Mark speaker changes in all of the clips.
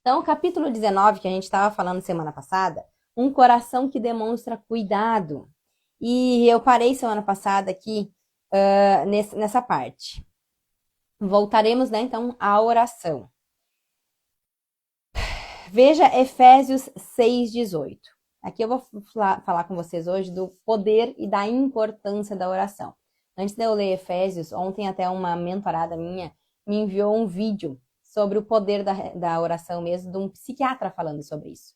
Speaker 1: Então, o capítulo 19, que a gente estava falando semana passada, um coração que demonstra cuidado. E eu parei semana passada aqui, nessa parte. Voltaremos, né, então, à oração. Veja Efésios 6,18. Aqui eu vou falar com vocês hoje do poder e da importância da oração. Antes de eu ler Efésios, ontem até uma mentorada minha me enviou um vídeo sobre o poder da oração mesmo, de um psiquiatra falando sobre isso.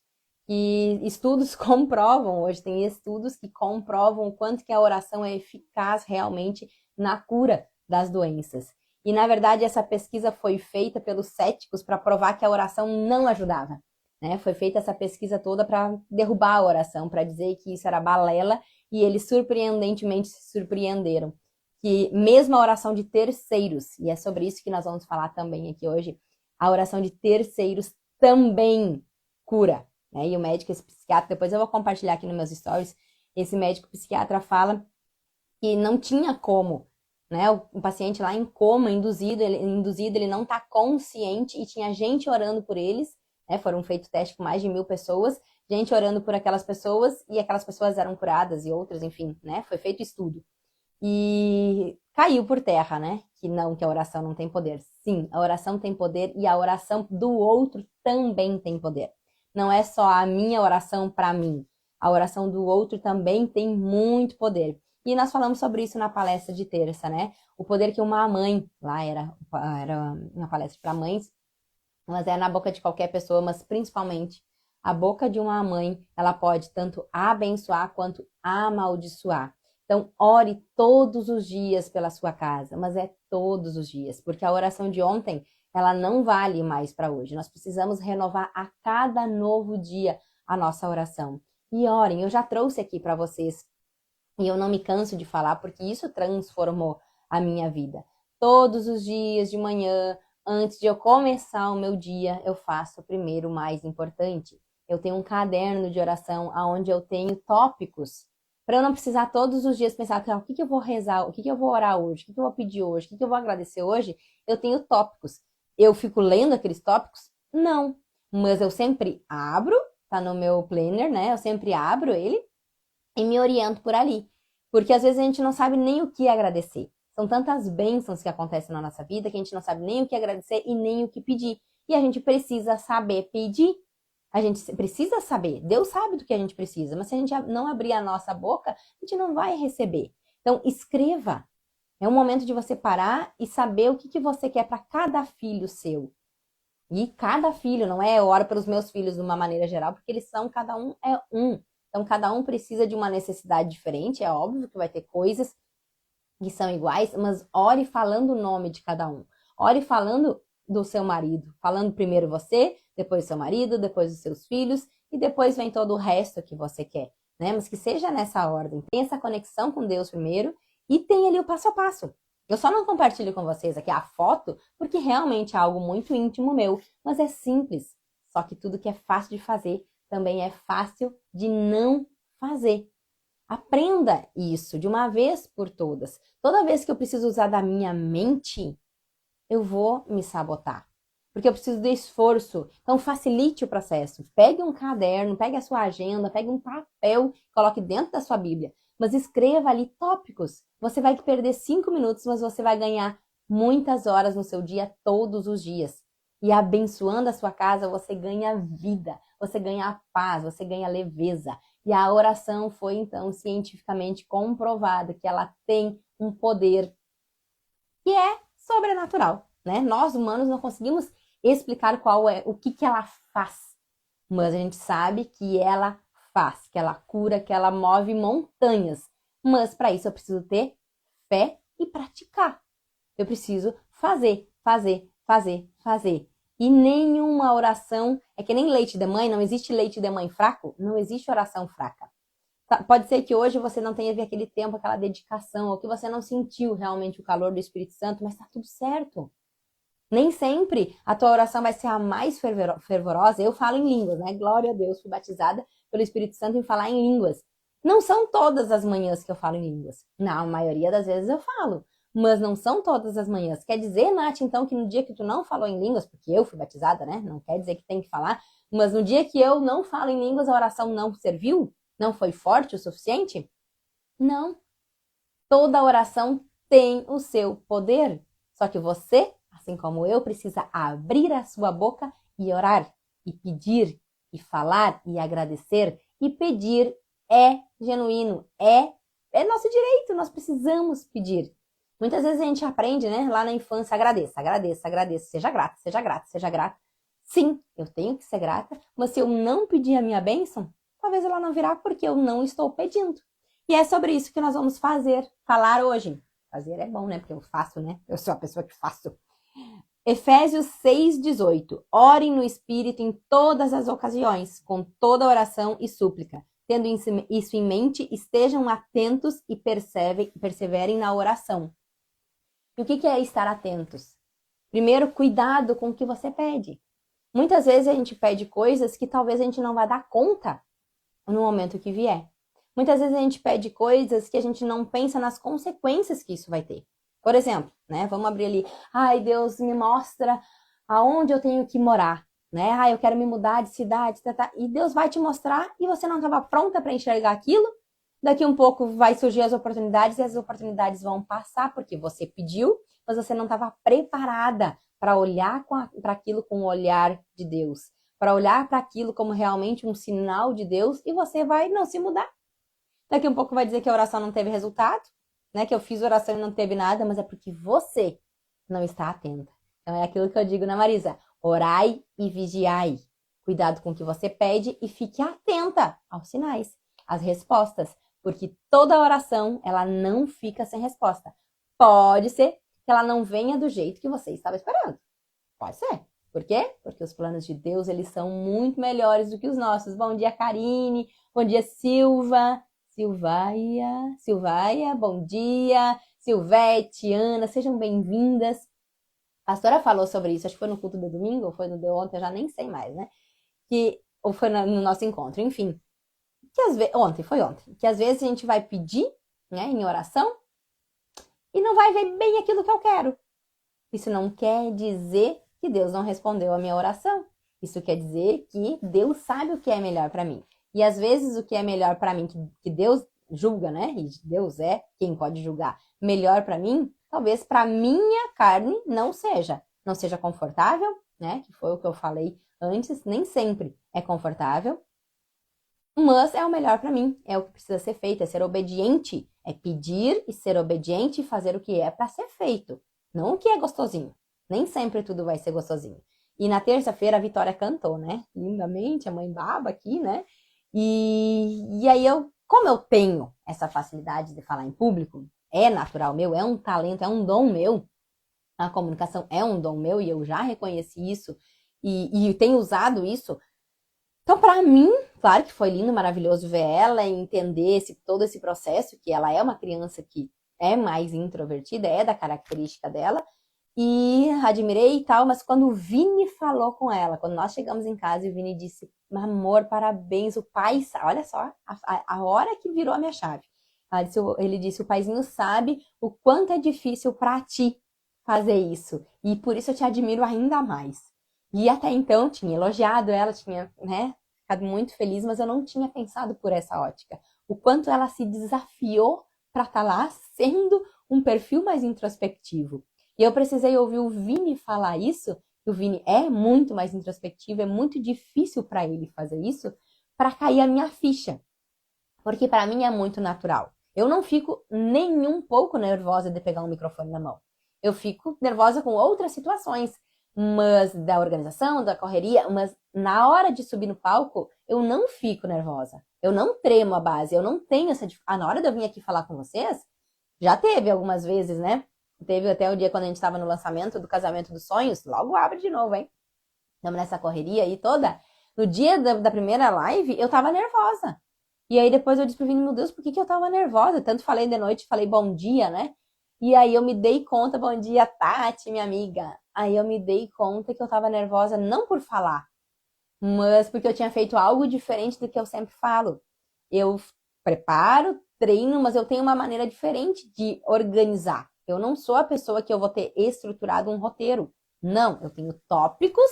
Speaker 1: E estudos comprovam, hoje tem estudos que comprovam o quanto que a oração é eficaz realmente na cura das doenças. E, na verdade, essa pesquisa foi feita pelos céticos para provar que a oração não ajudava. Né? Foi feita essa pesquisa toda para derrubar a oração, para dizer que isso era balela, e eles surpreendentemente se surpreenderam. Que mesmo a oração de terceiros, e é sobre isso que nós vamos falar também aqui hoje, a oração de terceiros também cura. Né? E o médico, esse psiquiatra, depois eu vou compartilhar aqui nos meus stories, esse médico psiquiatra fala que não tinha como, né? O paciente lá em coma, induzido, ele não está consciente e tinha gente orando por eles, né? Foram feitos testes com mais de 1.000 pessoas, gente orando por aquelas pessoas e aquelas pessoas eram curadas e outras, enfim, né? Foi feito estudo. E caiu por terra, né? Que a oração não tem poder. Sim, a oração tem poder e a oração do outro também tem poder. Não é só a minha oração para mim. A oração do outro também tem muito poder. E nós falamos sobre isso na palestra de terça, né? O poder que uma mãe, lá era uma palestra para mães, mas é na boca de qualquer pessoa, mas principalmente a boca de uma mãe, ela pode tanto abençoar quanto amaldiçoar. Então, ore todos os dias pela sua casa, mas é todos os dias, porque a oração de ontem, ela não vale mais para hoje. Nós precisamos renovar a cada novo dia a nossa oração. E orem, eu já trouxe aqui para vocês, e eu não me canso de falar, porque isso transformou a minha vida. Todos os dias de manhã, antes de eu começar o meu dia, eu faço primeiro o mais importante. Eu tenho um caderno de oração onde eu tenho tópicos, para eu não precisar todos os dias pensar, o que eu vou rezar, o que eu vou orar hoje, o que eu vou pedir hoje, o que eu vou agradecer hoje. Eu tenho tópicos. Eu fico lendo aqueles tópicos? Não. Mas eu sempre abro, tá no meu planner, né? Eu sempre abro ele e me oriento por ali. Porque às vezes a gente não sabe nem o que agradecer. São tantas bênçãos que acontecem na nossa vida que a gente não sabe nem o que agradecer e nem o que pedir. E a gente precisa saber pedir. A gente precisa saber. Deus sabe do que a gente precisa, mas se a gente não abrir a nossa boca, a gente não vai receber. Então, escreva. É um momento de você parar e saber o que você quer para cada filho seu. E cada filho, não é eu oro pelos meus filhos de uma maneira geral, porque eles são, cada um é um. Então, cada um precisa de uma necessidade diferente. É óbvio que vai ter coisas que são iguais, mas ore falando o nome de cada um. Ore falando do seu marido. Falando primeiro você, depois seu marido, depois os seus filhos, e depois vem todo o resto que você quer. Né? Mas que seja nessa ordem. Tenha essa conexão com Deus primeiro e tenha ali o passo a passo. Eu só não compartilho com vocês aqui a foto, porque realmente é algo muito íntimo meu, mas é simples. Só que tudo que é fácil de fazer também é fácil de não fazer. Aprenda isso de uma vez por todas. Toda vez que eu preciso usar da minha mente, eu vou me sabotar. Porque eu preciso de esforço. Então, facilite o processo. Pegue um caderno, pegue a sua agenda, pegue um papel, coloque dentro da sua Bíblia. Mas escreva ali tópicos. Você vai perder 5 minutos, mas você vai ganhar muitas horas no seu dia, todos os dias. E abençoando a sua casa, você ganha vida, você ganha paz, você ganha leveza. E a oração foi, então, cientificamente comprovado que ela tem um poder que é sobrenatural, né? Nós, humanos, não conseguimos explicar o que ela faz, mas a gente sabe que ela faz, que ela cura, que ela move montanhas. Mas para isso eu preciso ter fé e praticar. Eu preciso fazer, fazer, fazer, fazer. E nenhuma oração, é que nem leite de mãe, não existe leite de mãe fraco, não existe oração fraca. Pode ser que hoje você não tenha aquele tempo, aquela dedicação, ou que você não sentiu realmente o calor do Espírito Santo, mas tá tudo certo. Nem sempre a tua oração vai ser a mais fervorosa. Eu falo em línguas, né? Glória a Deus, fui batizada pelo Espírito Santo em falar em línguas. Não são todas as manhãs que eu falo em línguas. Não, a maioria das vezes eu falo. mas não são todas as manhãs. Quer dizer, Nath, então, que no dia que tu não falou em línguas, porque eu fui batizada, né? Não quer dizer que tem que falar, mas no dia que eu não falo em línguas, a oração não serviu? Não foi forte o suficiente? Não. Toda oração tem o seu poder. Só que você, assim como eu, precisa abrir a sua boca e orar, e pedir, e falar, e agradecer. E pedir é genuíno, é nosso direito, nós precisamos pedir. Muitas vezes a gente aprende, né, lá na infância, agradeça, agradeça, agradeça, seja grata, seja grata, seja grata. Sim, eu tenho que ser grata, mas se eu não pedir a minha bênção, talvez ela não virá porque eu não estou pedindo. E é sobre isso que nós vamos falar hoje. Fazer é bom, né? Porque eu faço, né? Eu sou a pessoa que faço. Efésios 6,18. Orem no Espírito em todas as ocasiões, com toda oração e súplica. Tendo isso em mente, estejam atentos e perseverem na oração. E o que é estar atentos? Primeiro, cuidado com o que você pede. Muitas vezes a gente pede coisas que talvez a gente não vá dar conta no momento que vier. Muitas vezes a gente pede coisas que a gente não pensa nas consequências que isso vai ter. Por exemplo, né? Vamos abrir ali. Ai, Deus me mostra aonde eu tenho que morar, né? Ai, eu quero me mudar de cidade, e Deus vai te mostrar e você não estava pronta para enxergar aquilo. Daqui um pouco vai surgir as oportunidades e as oportunidades vão passar porque você pediu, mas você não estava preparada para olhar para aquilo com o olhar de Deus, para olhar para aquilo como realmente um sinal de Deus e você vai não se mudar. Daqui um pouco vai dizer que a oração não teve resultado, né? Que eu fiz oração e não teve nada, mas é porque você não está atenta. Então é aquilo que eu digo na Marisa: orai e vigiai. Cuidado com o que você pede e fique atenta aos sinais, às respostas, porque toda oração ela não fica sem resposta. Pode ser que ela não venha do jeito que você estava esperando. Pode ser. Por quê? Porque os planos de Deus eles são muito melhores do que os nossos. Bom dia, Karine. Bom dia, Silvaia, bom dia, Silvete, Ana, sejam bem-vindas. A pastora falou sobre isso, acho que foi no culto do domingo, ou foi no de ontem, eu já nem sei mais, né? Ou foi no nosso encontro, enfim. Foi ontem, que às vezes a gente vai pedir, né, em oração, e não vai ver bem aquilo que eu quero. Isso não quer dizer que Deus não respondeu a minha oração. Isso quer dizer que Deus sabe o que é melhor para mim. E às vezes o que é melhor para mim, que Deus julga, né? E Deus é quem pode julgar. Melhor para mim, talvez para minha carne não seja. Não seja confortável, né? Que foi o que eu falei antes. Nem sempre é confortável. Mas é o melhor para mim. É o que precisa ser feito. É ser obediente. É pedir e ser obediente e fazer o que é para ser feito. Não o que é gostosinho. Nem sempre tudo vai ser gostosinho. E na terça-feira a Vitória cantou, né? Lindamente, a mãe baba aqui, né? E aí como eu tenho essa facilidade de falar em público, é natural meu, é um talento, é um dom meu. A comunicação é um dom meu e eu já reconheci isso e tenho usado isso. Então, para mim, claro que foi lindo, maravilhoso ver ela e entender todo esse processo, que ela é uma criança que é mais introvertida, é da característica dela, e admirei e tal, mas quando o Vini falou com ela, quando nós chegamos em casa e o Vini disse, amor, parabéns, o pai sabe, olha só, a hora que virou a minha chave. Ele disse, o paizinho sabe o quanto é difícil para ti fazer isso, e por isso eu te admiro ainda mais. E até então tinha elogiado ela, tinha, né, ficado muito feliz, mas eu não tinha pensado por essa ótica. O quanto ela se desafiou para estar lá sendo um perfil mais introspectivo. E eu precisei ouvir o Vini falar isso, que o Vini é muito mais introspectivo, é muito difícil para ele fazer isso, para cair a minha ficha. Porque para mim é muito natural. Eu não fico nem um pouco nervosa de pegar um microfone na mão. Eu fico nervosa com outras situações, mas da organização, da correria, mas na hora de subir no palco, eu não fico nervosa. Eu não tremo a base, eu não tenho essa... na hora de eu vir aqui falar com vocês, já teve algumas vezes, né? Teve até o dia quando a gente estava no lançamento do Casamento dos Sonhos. Logo abre de novo, hein? Estamos nessa correria aí toda. No dia da primeira live, eu tava nervosa. E aí depois eu disse pro Vini, meu Deus, por que eu tava nervosa? Tanto falei de noite, falei bom dia, né? E aí eu me dei conta, bom dia, Tati, minha amiga. Aí eu me dei conta que eu tava nervosa não por falar, mas porque eu tinha feito algo diferente do que eu sempre falo. Eu preparo, treino, mas eu tenho uma maneira diferente de organizar. Eu não sou a pessoa que eu vou ter estruturado um roteiro. Não, eu tenho tópicos,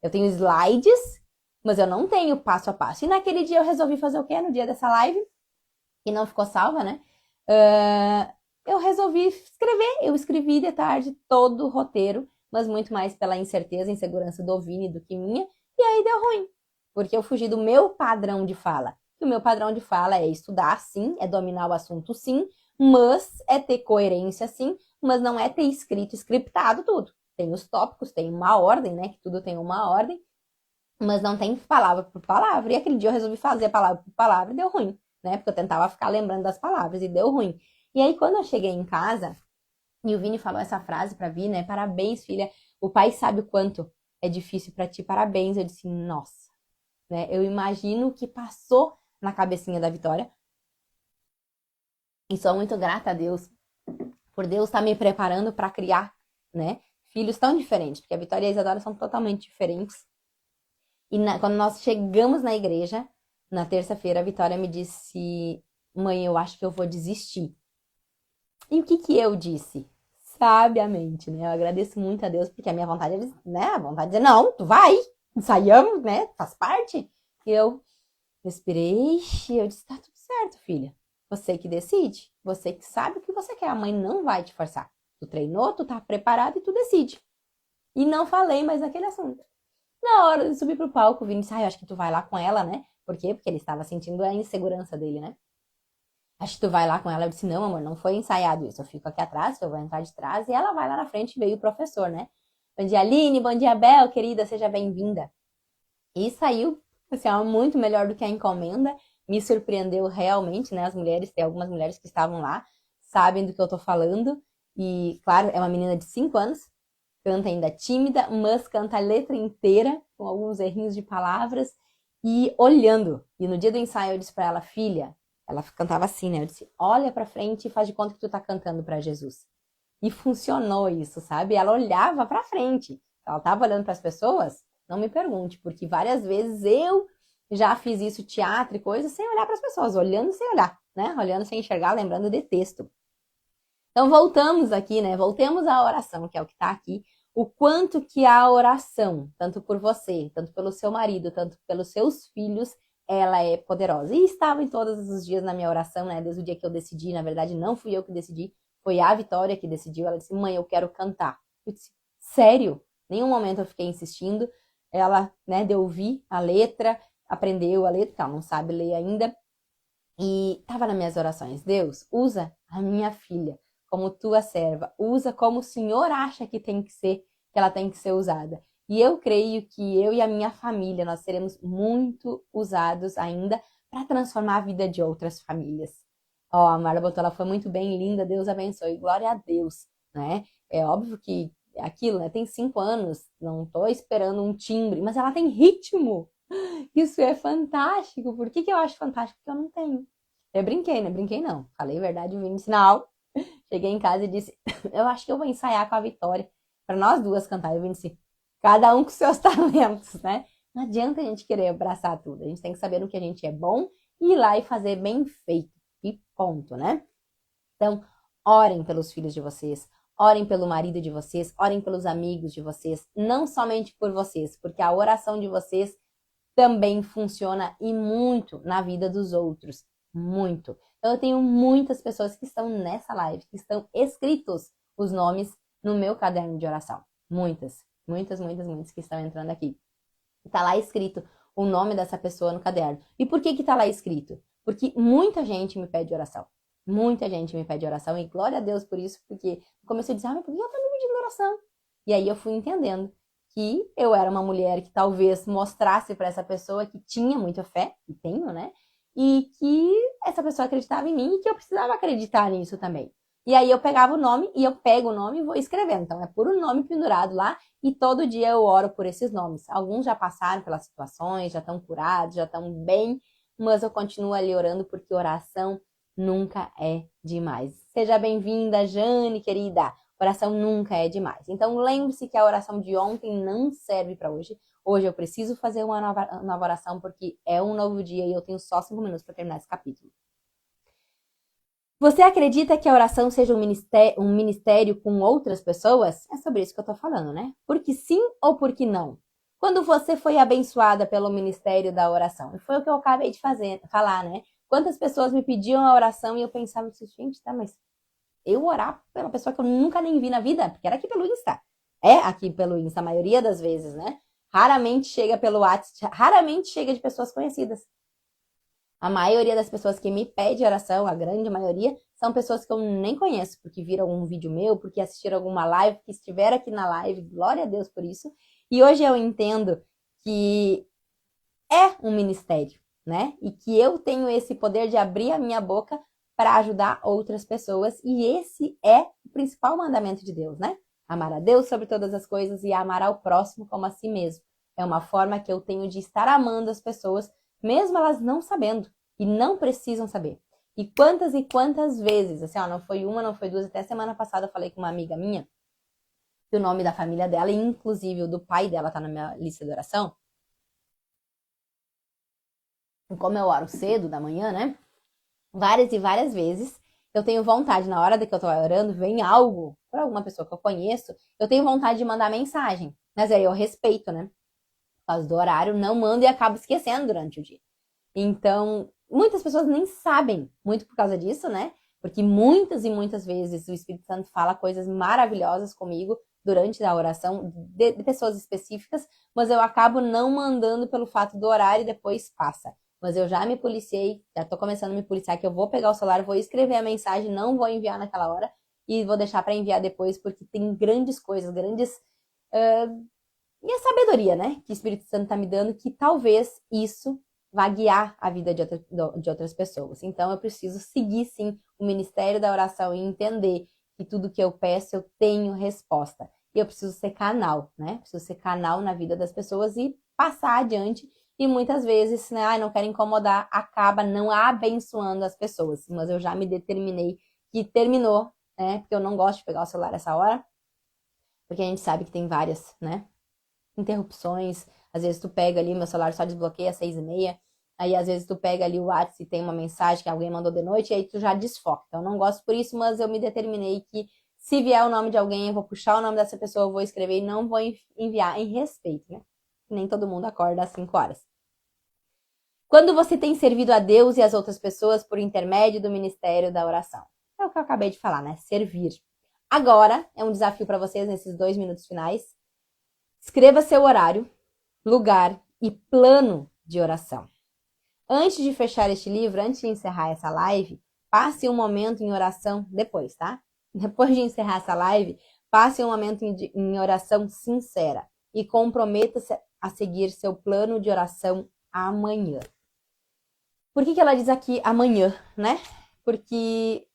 Speaker 1: eu tenho slides, mas eu não tenho passo a passo. E naquele dia eu resolvi fazer o quê? No dia dessa live, que não ficou salva, né? Eu resolvi escrever. Eu escrevi de tarde todo o roteiro, mas muito mais pela incerteza e insegurança do Vini do que minha. E aí deu ruim, porque eu fugi do meu padrão de fala. E o meu padrão de fala é estudar, sim, é dominar o assunto, sim, mas é ter coerência, sim, mas não é ter escrito, scriptado tudo. Tem os tópicos, tem uma ordem, né? Que tudo tem uma ordem, mas não tem palavra por palavra. E aquele dia eu resolvi fazer palavra por palavra e deu ruim, né? Porque eu tentava ficar lembrando das palavras e deu ruim. E aí, quando eu cheguei em casa, e o Vini falou essa frase pra Vi, né? Parabéns, filha. O pai sabe o quanto é difícil pra ti. Parabéns. Eu disse, nossa, né? Eu imagino o que passou na cabecinha da Vitória. E sou muito grata a Deus por Deus estar me preparando para criar, né? Filhos tão diferentes, porque a Vitória e a Isadora são totalmente diferentes. E quando nós chegamos na igreja, na terça-feira, a Vitória me disse: Mãe, eu acho que eu vou desistir. E o que que eu disse? Sabiamente, né? Eu agradeço muito a Deus, porque a minha vontade, né? A vontade de dizer: Não, tu vai, ensaiamos, né? Faz parte. E eu respirei e eu disse: Tá tudo certo, filha. Você que decide. Você que sabe o que você quer. A mãe não vai te forçar. Tu treinou, tu tá preparado e tu decide. E não falei mais naquele assunto. Na hora de subir pro palco, o Vini disse, eu acho que tu vai lá com ela, né? Por quê? Porque ele estava sentindo a insegurança dele, né? Acho que tu vai lá com ela. Eu disse, não, amor, não foi ensaiado isso. Eu fico aqui atrás, eu vou entrar de trás, e ela vai lá na frente e veio o professor, né? Bom dia, Aline, bom dia, Bel, querida, seja bem-vinda. E saiu, assim, muito melhor do que a encomenda. Me surpreendeu realmente, né? As mulheres, tem algumas mulheres que estavam lá, sabem do que eu tô falando. E, claro, é uma menina de 5 anos, canta ainda tímida, mas canta a letra inteira, com alguns errinhos de palavras, e olhando. E no dia do ensaio eu disse pra ela, filha, ela cantava assim, né? Eu disse, olha pra frente e faz de conta que tu tá cantando pra Jesus. E funcionou isso, sabe? Ela olhava pra frente. Ela tava olhando para as pessoas, não me pergunte, porque várias vezes eu já fiz isso, teatro e coisas, sem olhar para as pessoas, olhando sem olhar, né? Olhando sem enxergar, lembrando de texto. Então voltamos aqui, né? Voltemos à oração, que é o que está aqui. O quanto que a oração, tanto por você, tanto pelo seu marido, tanto pelos seus filhos, ela é poderosa. E estava em todos os dias na minha oração, né? Desde o dia que eu decidi, na verdade, não fui eu que decidi, foi a Vitória que decidiu. Ela disse, mãe, eu quero cantar. Eu disse, sério? Nenhum momento eu fiquei insistindo. Ela, né, deu ouvir a letra, aprendeu a letra, porque ela não sabe ler ainda. E estava nas minhas orações. Deus, usa a minha filha como tua serva. Usa como o Senhor acha que tem que ser, que ela tem que ser usada. E eu creio que eu e a minha família, nós seremos muito usados ainda para transformar a vida de outras famílias. Ó, a Marla botou, ela foi muito bem, linda, Deus abençoe. Glória a Deus, né? É óbvio que aquilo, né? Tem 5 anos, não tô esperando um timbre, mas ela tem ritmo. Isso é fantástico. Por que que eu acho fantástico? Porque eu não tenho. Eu brinquei, né? Brinquei não. Falei a verdade, o Vini sinal. Cheguei em casa e disse: Eu acho que eu vou ensaiar com a Vitória para nós duas cantar. Eu vim disse: Cada um com seus talentos, né? Não adianta a gente querer abraçar tudo. A gente tem que saber no que a gente é bom e ir lá e fazer bem feito. E ponto, né? Então, orem pelos filhos de vocês, orem pelo marido de vocês, orem pelos amigos de vocês, não somente por vocês, porque a oração de vocês também funciona e muito na vida dos outros. Muito. Então, eu tenho muitas pessoas que estão nessa live, que estão escritos os nomes no meu caderno de oração. Muitas, muitas, muitas, muitas que estão entrando aqui. Está lá escrito o nome dessa pessoa no caderno. E por que que está lá escrito? Porque muita gente me pede oração. Muita gente me pede oração e glória a Deus por isso, porque eu comecei a dizer, mas por que ela está me pedindo oração? E aí eu fui entendendo que eu era uma mulher que talvez mostrasse para essa pessoa que tinha muita fé, e tenho, né? E que essa pessoa acreditava em mim e que eu precisava acreditar nisso também. E aí eu pegava o nome e eu pego o nome e vou escrevendo. Então é por um nome pendurado lá e todo dia eu oro por esses nomes. Alguns já passaram pelas situações, já estão curados, já estão bem, mas eu continuo ali orando porque oração nunca é demais. Seja bem-vinda, Jane, querida. Oração nunca é demais. Então lembre-se que a oração de ontem não serve para hoje. Hoje eu preciso fazer uma nova oração porque é um novo dia e eu tenho só 5 minutos para terminar esse capítulo. Você acredita que a oração seja um ministério com outras pessoas? É sobre isso que eu tô falando, né? Porque sim ou porque não? Quando você foi abençoada pelo ministério da oração, e foi o que eu acabei de falar, né? Quantas pessoas me pediam a oração e eu pensava assim, gente, tá, mas eu orar pela pessoa que eu nunca nem vi na vida, porque era aqui pelo Insta. É aqui pelo Insta, a maioria das vezes, né? Raramente chega pelo WhatsApp, raramente chega de pessoas conhecidas. A maioria das pessoas que me pede oração, a grande maioria, são pessoas que eu nem conheço, porque viram algum vídeo meu, porque assistiram alguma live, que estiveram aqui na live, glória a Deus por isso. E hoje eu entendo que é um ministério, né? E que eu tenho esse poder de abrir a minha boca para ajudar outras pessoas. E esse é o principal mandamento de Deus, né? Amar a Deus sobre todas as coisas e amar ao próximo como a si mesmo. É uma forma que eu tenho de estar amando as pessoas, mesmo elas não sabendo e não precisam saber. E quantas vezes, assim, ó, não foi uma, não foi duas, até semana passada eu falei com uma amiga minha, que o nome da família dela, e inclusive o do pai dela tá na minha lista de oração. Como eu oro cedo da manhã, né? Várias e várias vezes eu tenho vontade, na hora que eu tô orando, vem algo para alguma pessoa que eu conheço, eu tenho vontade de mandar mensagem. Mas aí eu respeito, né? Por causa do horário, não mando e acabo esquecendo durante o dia. Então, muitas pessoas nem sabem muito por causa disso, né? Porque muitas e muitas vezes o Espírito Santo fala coisas maravilhosas comigo durante a oração de pessoas específicas, mas eu acabo não mandando pelo fato do horário e depois passa. Mas eu já me policiei, já tô começando a me policiar que eu vou pegar o celular, vou escrever a mensagem, não vou enviar naquela hora e vou deixar para enviar depois, porque tem grandes coisas, grandes minha sabedoria, né? Que o Espírito Santo tá me dando, que talvez isso vá guiar a vida de outras pessoas. Então, eu preciso seguir, sim, o ministério da oração e entender que tudo que eu peço, eu tenho resposta. E eu preciso ser canal, né? Preciso ser canal na vida das pessoas e passar adiante. E muitas vezes, né, não quero incomodar, acaba não abençoando as pessoas. Mas eu já me determinei que terminou, né? Porque eu não gosto de pegar o celular essa hora, porque a gente sabe que tem várias, né? Interrupções. Às vezes tu pega ali, meu celular só desbloqueia às 6h30. Aí às vezes tu pega ali o WhatsApp e tem uma mensagem que alguém mandou de noite e aí tu já desfoca. Então eu não gosto por isso, mas eu me determinei que se vier o nome de alguém, eu vou puxar o nome dessa pessoa, eu vou escrever e não vou enviar em respeito, né? Nem todo mundo acorda às 5 horas. Quando você tem servido a Deus e as outras pessoas por intermédio do ministério da oração? É o que eu acabei de falar, né? Servir. Agora é um desafio para vocês nesses 2 minutos finais. Escreva seu horário, lugar e plano de oração. Antes de fechar este livro, antes de encerrar essa live, passe um momento em oração depois, tá? Depois de encerrar essa live, passe um momento em oração sincera e comprometa-se a seguir seu plano de oração amanhã. Por que ela diz aqui amanhã, né? Porque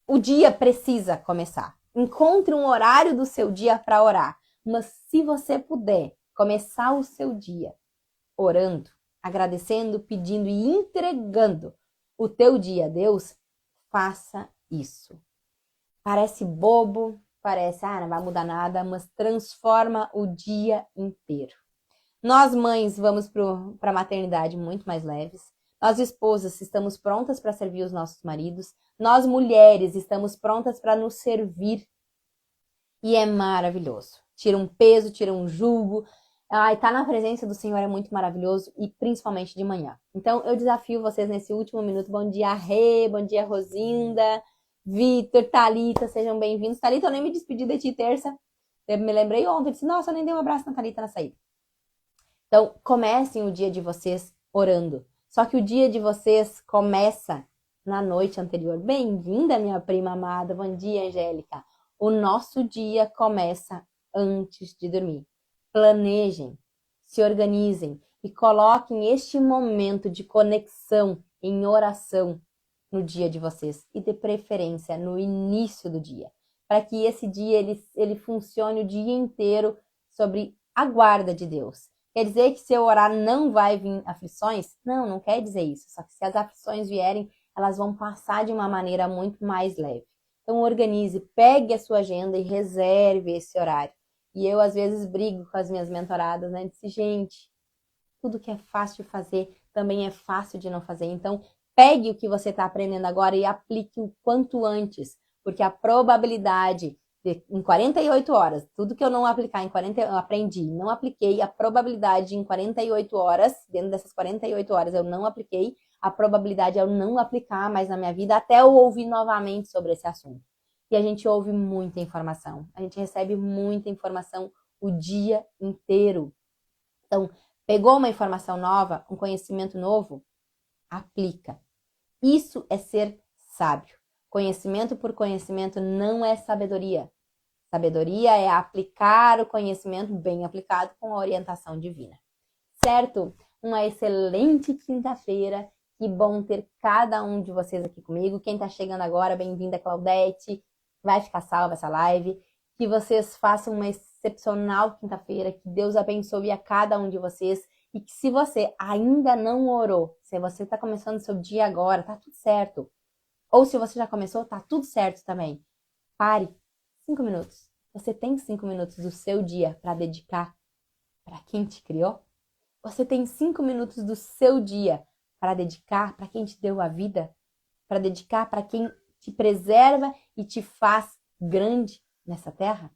Speaker 1: o dia precisa começar. Encontre um horário do seu dia para orar. Mas se você puder começar o seu dia orando, agradecendo, pedindo e entregando o teu dia a Deus, faça isso. Parece bobo, parece, não vai mudar nada, mas transforma o dia inteiro. Nós, mães, vamos para a maternidade muito mais leves. Nós, esposas, estamos prontas para servir os nossos maridos. Nós, mulheres, estamos prontas para nos servir. E é maravilhoso. Tira um peso, tira um jugo. Tá na presença do Senhor é muito maravilhoso e principalmente de manhã. Então, eu desafio vocês nesse último minuto. Bom dia, Rê. Bom dia, Rosinda. Vitor, Thalita, sejam bem-vindos. Thalita, eu nem me despedi de ti terça. Eu me lembrei ontem, disse, nossa, eu nem dei um abraço na Thalita na saída. Então, comecem o dia de vocês orando. Só que o dia de vocês começa na noite anterior. Bem-vinda, minha prima amada. Bom dia, Angélica. O nosso dia começa antes de dormir. Planejem, se organizem e coloquem este momento de conexão em oração no dia de vocês e de preferência no início do dia, para que esse dia ele funcione o dia inteiro sobre a guarda de Deus. Quer dizer que se eu orar não vai vir aflições? Não, não quer dizer isso. Só que se as aflições vierem, elas vão passar de uma maneira muito mais leve. Então organize, pegue a sua agenda e reserve esse horário. E eu, às vezes, brigo com as minhas mentoradas, né? Disse, gente, tudo que é fácil de fazer também é fácil de não fazer. Então, Pegue o que você está aprendendo agora e aplique o quanto antes, porque a probabilidade de, em 48 horas, tudo que eu não aplicar em 40, eu aprendi, não apliquei, a probabilidade em 48 horas, dentro dessas 48 horas eu não apliquei, a probabilidade é eu não aplicar mais na minha vida até eu ouvir novamente sobre esse assunto. E a gente ouve muita informação, a gente recebe muita informação o dia inteiro. Então, pegou uma informação nova, um conhecimento novo, aplica. Isso é ser sábio. Conhecimento por conhecimento não é sabedoria. Sabedoria é aplicar o conhecimento bem aplicado com a orientação divina. Certo? Uma excelente quinta-feira. Que bom ter cada um de vocês aqui comigo. Quem está chegando agora, bem-vinda, Claudete. Vai ficar salva essa live. Que vocês façam uma excepcional quinta-feira. Que Deus abençoe a cada um de vocês. E que se você ainda não orou, se você está começando o seu dia agora, tá tudo certo. Ou se você já começou, tá tudo certo também. Pare 5 minutos. Você tem 5 minutos do seu dia para dedicar para quem te criou? Você tem 5 minutos do seu dia para dedicar para quem te deu a vida? Para dedicar para quem te preserva e te faz grande nessa terra?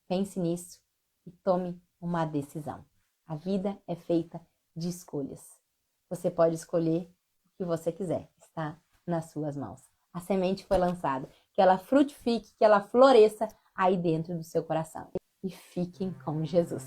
Speaker 1: Pense nisso e tome uma decisão. A vida é feita de escolhas. Você pode escolher o que você quiser. Está nas suas mãos. A semente foi lançada. Que ela frutifique, que ela floresça aí dentro do seu coração. E fiquem com Jesus.